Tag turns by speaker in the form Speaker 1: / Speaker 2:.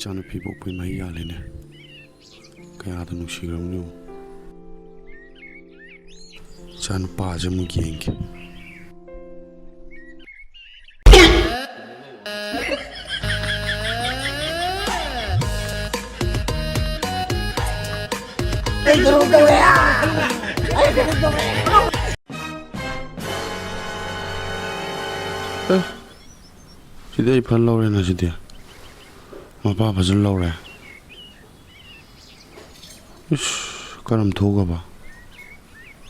Speaker 1: 이ଚା누피 복부에 마이 야래네. 그야도 누시그럼요. 이짜누 빠져무 기행게. Sida ipal laure na sida. Mapa bajal laure. Ish, karam thoga ba.